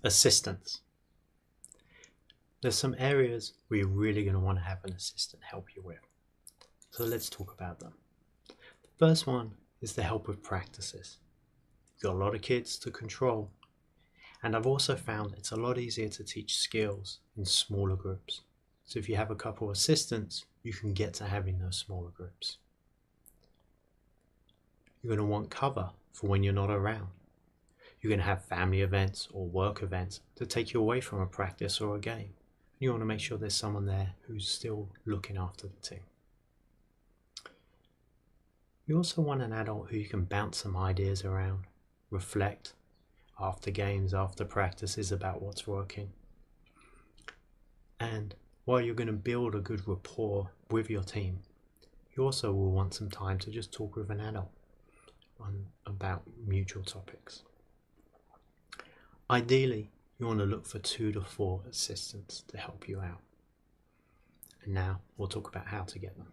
Assistance. There's some areas where you're really going to want to have an assistant help you with. So let's talk about them. The first one is the help with practices. You've got a lot of kids to control, and I've also found it's a lot easier to teach skills in smaller groups. So if you have a couple of assistants, you can get to having those smaller groups. You're going to want cover for when you're not around. You're going to have family events or work events to take you away from a practice or a game. You want to make sure there's someone there who's still looking after the team. You also want an adult who you can bounce some ideas around, reflect after games, after practices about what's working. And while you're going to build a good rapport with your team, you also will want some time to just talk with an adult about mutual topics. Ideally, you want to look for 2 to 4 assistants to help you out. And now we'll talk about how to get them.